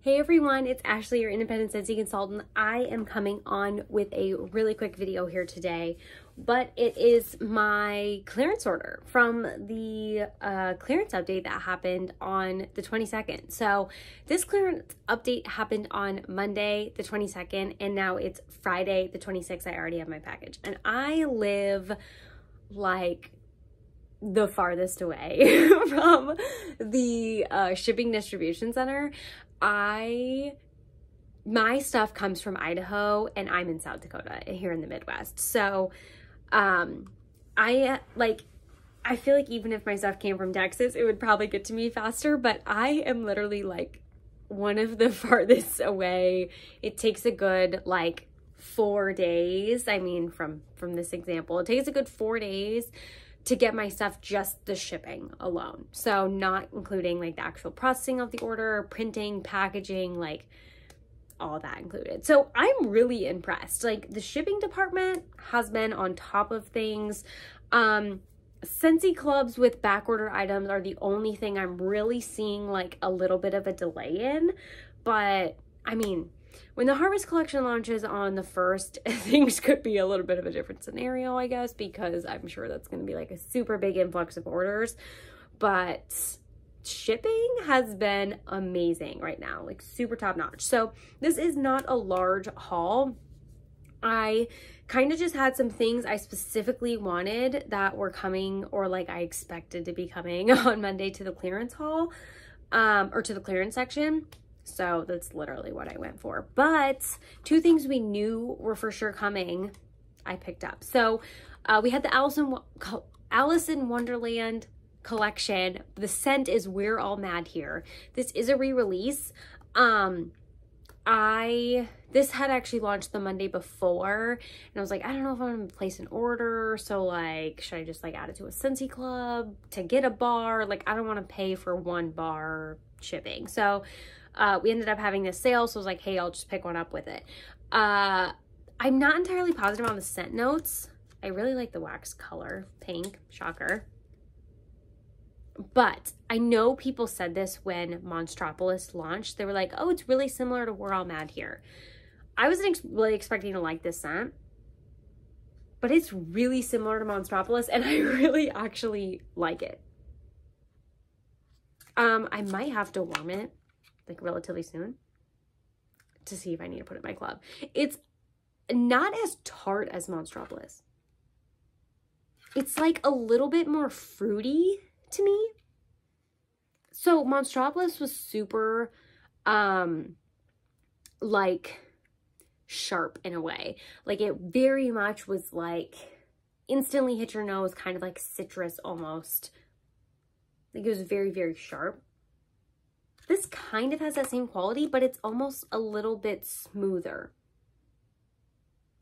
Hey everyone, it's Ashley, your independent Scentsy consultant. I am coming on with a really quick video here today, but it is my clearance order from the clearance update that happened on the 22nd. So this clearance update happened on Monday, the 22nd, and now it's Friday, the 26th. I already have my package, and I live like the farthest away from the shipping distribution center. My stuff comes from Idaho and I'm in South Dakota here in the Midwest. So I feel like even if my stuff came from Texas, it would probably get to me faster, but I am literally like one of the farthest away. It takes a good like 4 days. I mean, from this example, it takes a good 4 days to get my stuff, just the shipping alone. So not including like the actual processing of the order, printing, packaging, like all that included. So I'm really impressed. Like the shipping department has been on top of things. Scentsy clubs with backorder items are the only thing I'm really seeing like a little bit of a delay in. But I mean, when the Harvest collection launches on the 1st, things could be a little bit of a different scenario, I guess, because I'm sure that's going to be like a super big influx of orders. But shipping has been amazing right now, like super top notch. So this is not a large haul. I kind of just had some things I specifically wanted that were coming, or like I expected to be coming on Monday to the clearance haul, or to the clearance section. So that's literally what I went for. But 2 things we knew were for sure coming, I picked up. So we had the Allison Wonderland collection. The scent is We're All Mad Here. This is a re-release. This had actually launched the Monday before, and I was like, I don't know if I'm gonna place an order. So like, should I just like add it to a Scentsy club to get a bar? Like, I don't want to pay for 1 bar shipping. So we ended up having this sale, so I was like, hey, I'll just pick one up with it. I'm not entirely positive on the scent notes. I really like the wax color, pink, shocker. But I know people said this when Monstropolis launched. They were like, oh, it's really similar to We're All Mad Here. I wasn't really expecting to like this scent, but it's really similar to Monstropolis, and I really actually like it. I might have to warm it like relatively soon to see if I need to put it in my club. It's not as tart as Monstropolis. It's like a little bit more fruity to me. So Monstropolis was super like sharp in a way. Like it very much was like instantly hit your nose, kind of like citrus almost. Like it was very, very sharp. This kind of has that same quality, but it's almost a little bit smoother.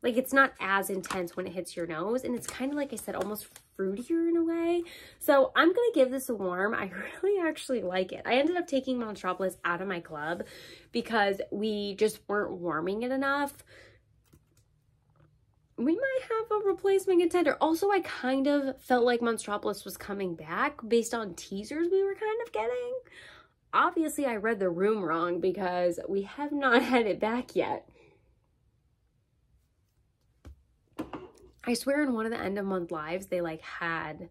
Like it's not as intense when it hits your nose, and it's kind of, like I said, almost fruitier in a way. So I'm going to give this a warm. I really actually like it. I ended up taking Monstropolis out of my club because we just weren't warming it enough. We might have a replacement contender. Also, I kind of felt like Monstropolis was coming back based on teasers we were kind of getting. Obviously, I read the room wrong because we have not had it back yet. I swear in one of the end of month lives, they like had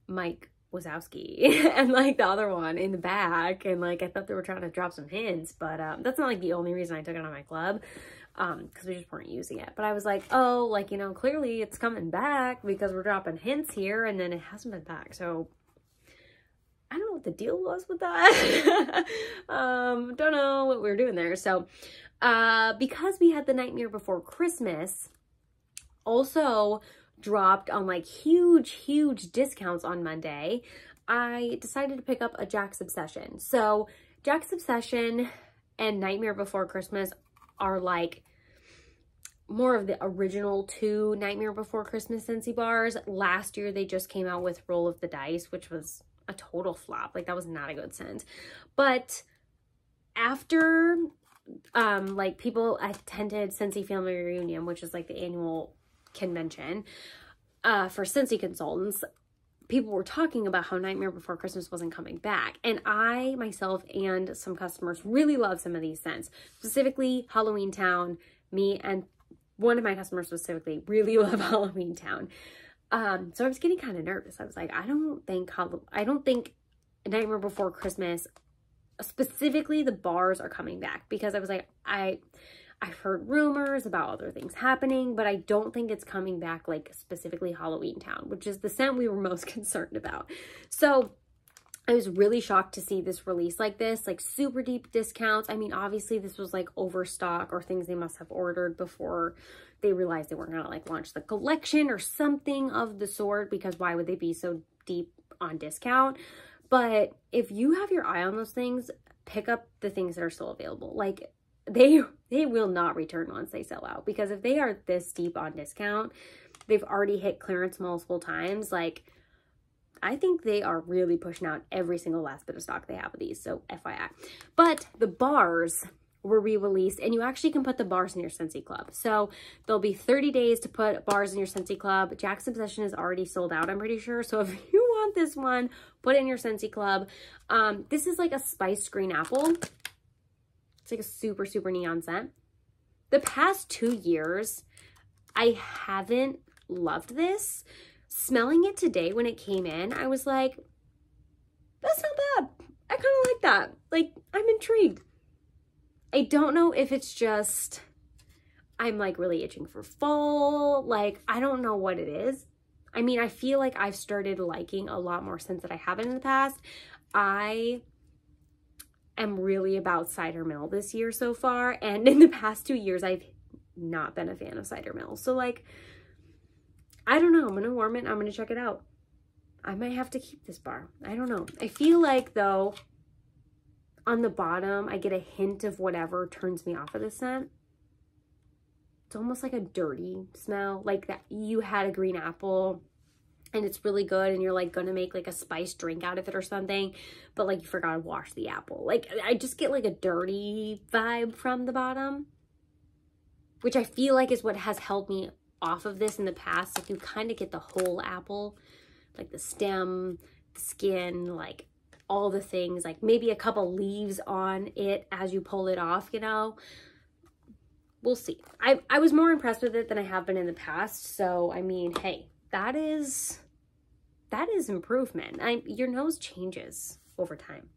Mike Wazowski and like the other one in the back. And like, I thought they were trying to drop some hints, but that's not like the only reason I took it on my club, because we just weren't using it. But I was like, oh, like, you know, clearly it's coming back because we're dropping hints here, and then it hasn't been back. So I don't know what the deal was with that. Don't know what we were doing there. So because we had the Nightmare Before Christmas also dropped on like huge discounts on Monday, I decided to pick up a Jack's Obsession. So Jack's Obsession and Nightmare Before Christmas are like more of the original 2 Nightmare Before Christmas Scentsy bars. Last year they just came out with Roll of the Dice, which was a total flop. Like that was not a good scent. But after like people attended Scentsy Family Reunion, which is like the annual convention for Scentsy consultants, people were talking about how Nightmare Before Christmas wasn't coming back. And I, myself, and some customers really love some of these scents. Specifically, Halloween Town. Me and one of my customers specifically really love Halloween Town. So I was getting kind of nervous. I was like, I don't think Nightmare Before Christmas, specifically the bars, are coming back, because I was like, I've heard rumors about other things happening, but I don't think it's coming back, like specifically Halloween Town, which is the scent we were most concerned about. So I was really shocked to see this release like this, like super deep discounts. I mean, obviously this was like overstock or things they must have ordered before they realized they weren't gonna like launch the collection or something of the sort, because why would they be so deep on discount? But if you have your eye on those things, pick up the things that are still available. Like, they will not return once they sell out, because if they are this deep on discount, they've already hit clearance multiple times. Like, I think they are really pushing out every single last bit of stock they have of these, so FYI. But the bars were re-released, and you actually can put the bars in your Scentsy Club. So there'll be 30 days to put bars in your Scentsy Club. Jack's Obsession is already sold out, I'm pretty sure. So if you want this one, put it in your Scentsy Club. This is like a spiced green apple. It's like a super, super neon scent. The past 2 years, I haven't loved this. Smelling it today when it came in, I was like, that's not bad. I kind of like that. Like, I'm intrigued. I don't know if it's just, I'm like really itching for fall. Like, I don't know what it is. I mean, I feel like I've started liking a lot more scents that I haven't in the past. I am really about Cider Mill this year so far, and in the past 2 years I've not been a fan of Cider Mill. So like, I don't know, I'm gonna warm it, I'm gonna check it out. I might have to keep this bar, I don't know. I feel like though on the bottom I get a hint of whatever turns me off of this scent. It's almost like a dirty smell, like that you had a green apple and it's really good and you're like gonna make like a spiced drink out of it or something, but like you forgot to wash the apple. Like, I just get like a dirty vibe from the bottom, which I feel like is what has held me off of this in the past. Like, you kind of get the whole apple, like the stem, the skin, like all the things, like maybe a couple leaves on it as you pull it off, you know. We'll see. I was more impressed with it than I have been in the past. So, I mean, hey, that is improvement. Your nose changes over time.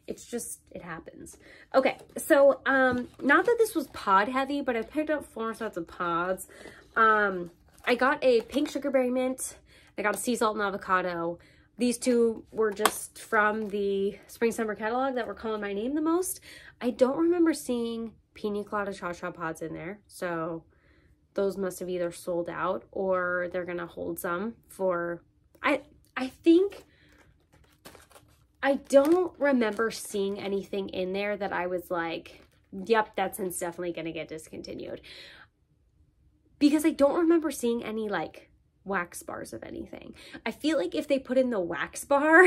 It's just, it happens. Okay, so not that this was pod heavy, but I picked up 4 sets of pods. I got a pink sugarberry mint. I got a sea salt and avocado. These two were just from the spring summer catalog that were calling my name the most. I don't remember seeing pina colada cha-cha pods in there, so those must have either sold out or they're gonna hold some for, I think, I don't remember seeing anything in there that I was like, yep, that scent's definitely gonna get discontinued, because I don't remember seeing any like wax bars of anything. I feel like if they put in the wax bar,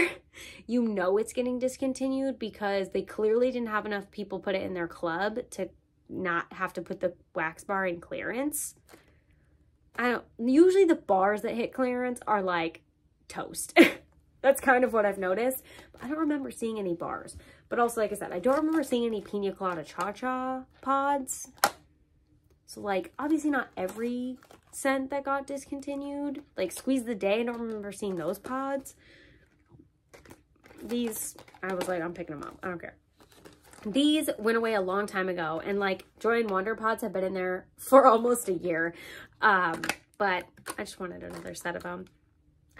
you know it's getting discontinued, because they clearly didn't have enough people put it in their club to not have to put the wax bar in clearance. Usually the bars that hit clearance are like toast. That's kind of what I've noticed, but I don't remember seeing any bars. But also, like I said, I don't remember seeing any pina colada cha-cha pods. So like, obviously not every scent that got discontinued. Like Squeeze the Day, I don't remember seeing those pods. These, I was like, I'm picking them up, I don't care. These went away a long time ago, and like Joy and Wonder pods have been in there for almost a year. But I just wanted another set of them.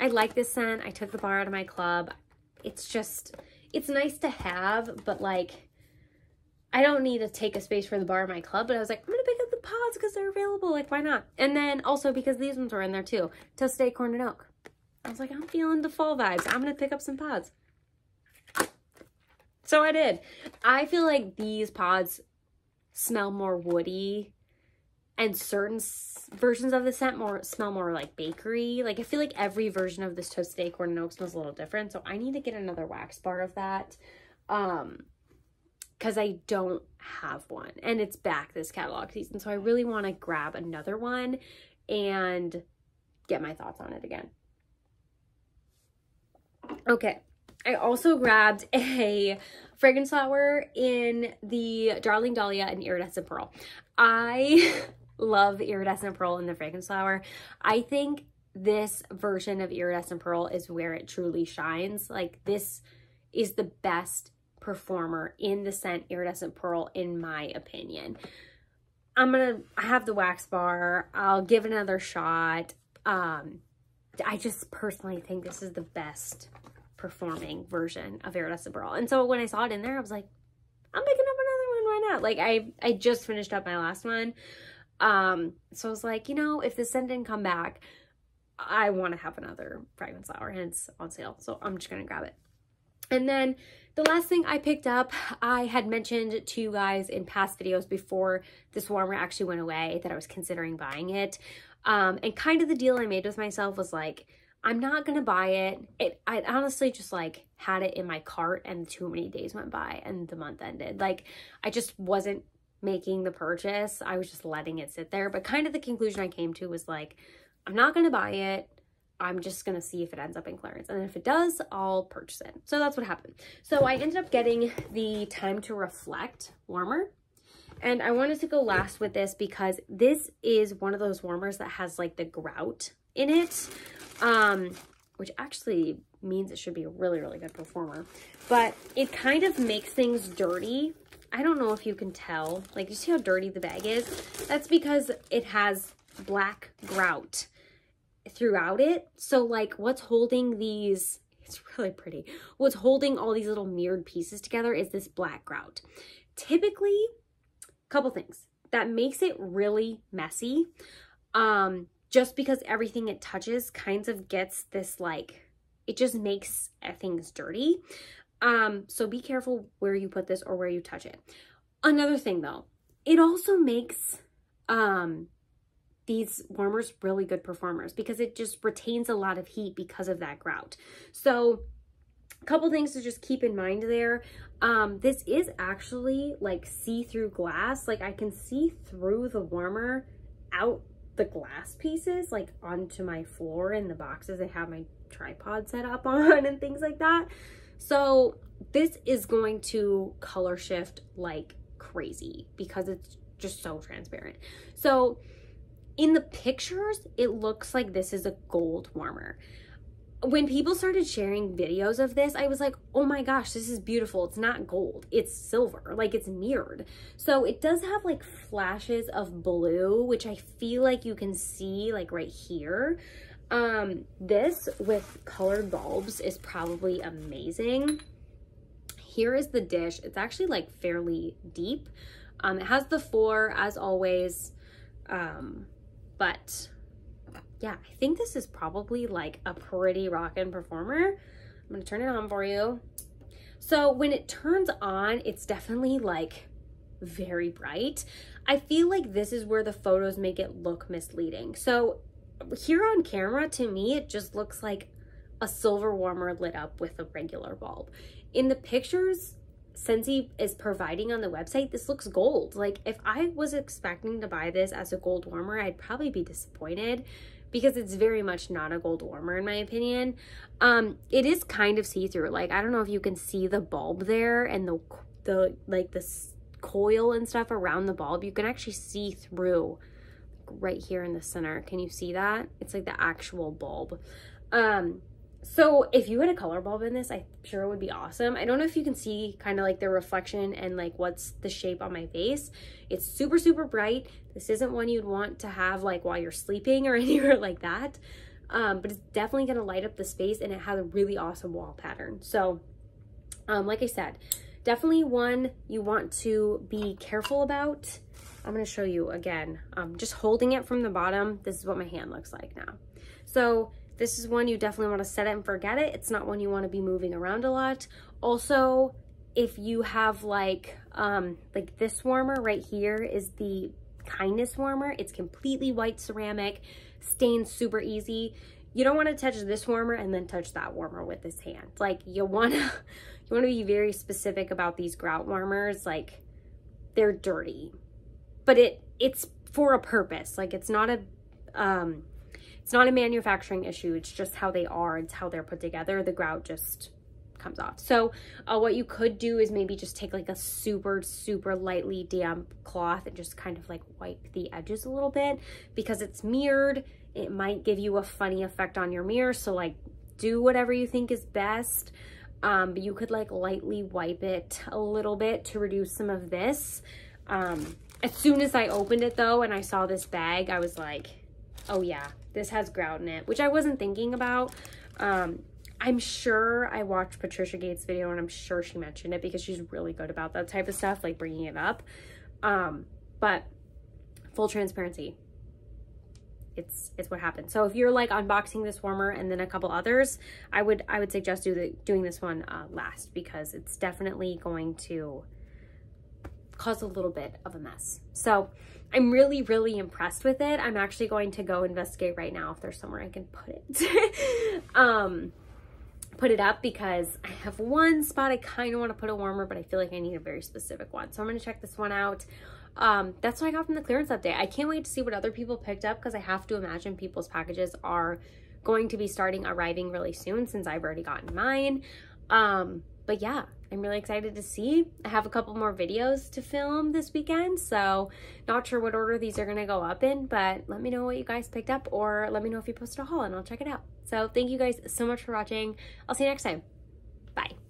I like this scent. I took the bar out of my club. It's just, it's nice to have, but like, I don't need to take a space for the bar in my club, but I was like, I'm gonna pick up the pods because they're available, like why not? And then also because these ones were in there too, Toasted Acorn and Oak. I was like, I'm feeling the fall vibes, I'm gonna pick up some pods. So I did. I feel like these pods smell more woody, and certain versions of the scent smell more like bakery. Like, I feel like every version of this Toasted Acorn and Oak smells a little different, so I need to get another wax bar of that. Because I don't have one, and it's back this catalog season, so I really want to grab another one and get my thoughts on it again. Okay, I also grabbed a fragrance flower in the Darling Dahlia and Iridescent Pearl. I love Iridescent Pearl in the fragrance flower. I think this version of Iridescent Pearl is where it truly shines. Like, this is the best performer in the scent Iridescent Pearl, in my opinion. I have the wax bar. I'll give it another shot. I just personally think this is the best performing version of Iridescent Pearl. And so when I saw it in there, I was like, I'm picking up another one. Why not? Like, I just finished up my last one. So I was like, you know, if the scent didn't come back, I want to have another fragrance flower, and it's on sale. So I'm just going to grab it. And then the last thing I picked up, I had mentioned to you guys in past videos before this warmer actually went away that I was considering buying it. And kind of the deal I made with myself was like, I'm not going to buy it. I honestly just like had it in my cart, and too many days went by and the month ended. Like, I just wasn't making the purchase. I was just letting it sit there. But kind of the conclusion I came to was like, I'm not going to buy it. I'm just going to see if it ends up in clearance. And if it does, I'll purchase it. So that's what happened. So I ended up getting the Time to Reflect warmer. And I wanted to go last with this because this is one of those warmers that has like the grout in it, which actually means it should be a really, really good performer. But it kind of makes things dirty. I don't know if you can tell. Like, you see how dirty the bag is? That's because it has black grout throughout it. So like, what's holding these, it's really pretty, what's holding all these little mirrored pieces together is this black grout. Typically, a couple things that makes it really messy, just because everything it touches kind of gets this, like, it just makes things dirty. So be careful where you put this or where you touch it. Another thing though, it also makes these warmers really good performers because it just retains a lot of heat because of that grout. So a couple things to just keep in mind there. This is actually like see-through glass. Like, I can see through the warmer out the glass pieces, like onto my floor in the boxes I have my tripod set up on and things like that. So this is going to color shift like crazy because it's just so transparent. So in the pictures, it looks like this is a gold warmer. When people started sharing videos of this, I was like, oh my gosh, this is beautiful. It's not gold, it's silver, like it's mirrored. So it does have like flashes of blue, which I feel like you can see like right here. This with colored bulbs is probably amazing. Here is the dish. It's actually like fairly deep. It has the 4 as always. But yeah, I think this is probably like a pretty rockin' performer. I'm gonna turn it on for you. So when it turns on, it's definitely like very bright. I feel like this is where the photos make it look misleading. So here on camera, to me, it just looks like a silver warmer lit up with a regular bulb. In the pictures Scentsy is providing on the website, this looks gold. Like, if I was expecting to buy this as a gold warmer, I'd probably be disappointed because it's very much not a gold warmer in my opinion. It is kind of see-through. Like, I don't know if you can see the bulb there and the like the coil and stuff around the bulb. You can actually see through right here in the center. Can you see that? It's like the actual bulb. So if you had a color bulb in this, I'm sure it would be awesome. I don't know if you can see kind of like the reflection and like what's the shape on my face. It's super, super bright. This isn't one you'd want to have like while you're sleeping or anywhere like that. But it's definitely going to light up the space, and it has a really awesome wall pattern. So like I said, definitely one you want to be careful about. I'm going to show you again, just holding it from the bottom. This is what my hand looks like now. So this is one you definitely want to set it and forget it. It's not one you want to be moving around a lot. Also, if you have like this warmer right here is the Kindness warmer. It's completely white ceramic, stains super easy. You don't want to touch this warmer and then touch that warmer with this hand. Like, you want to be very specific about these grout warmers. Like, they're dirty, but it's for a purpose. Like, it's not a it's not a manufacturing issue. It's just how they are. It's how they're put together. The grout just comes off. So what you could do is maybe just take like a super lightly damp cloth and just kind of like wipe the edges a little bit, because it's mirrored. It might give you a funny effect on your mirror. So like do whatever you think is best. But you could like lightly wipe it a little bit to reduce some of this. As soon as I opened it though, and I saw this bag, I was like, oh yeah, this has grout in it, which I wasn't thinking about. I'm sure I watched Patricia Gates' video and I'm sure she mentioned it, because she's really good about that type of stuff, like bringing it up. But full transparency, it's what happened. So if you're like unboxing this warmer and then a couple others, I would suggest doing this one last, because it's definitely going to cause a little bit of a mess. So I'm really impressed with it. I'm actually going to go investigate right now if there's somewhere I can put it. Put it up, because I have one spot I kind of want to put a warmer, but I feel like I need a very specific one. So I'm going to check this one out. That's what I got from the clearance update. I can't wait to see what other people picked up, because I have to imagine people's packages are going to be arriving really soon, since I've already gotten mine. But yeah, I'm really excited to see. I have a couple more videos to film this weekend, so not sure what order these are going to go up in, but let me know what you guys picked up, or let me know if you posted a haul and I'll check it out. So thank you guys so much for watching. I'll see you next time. Bye.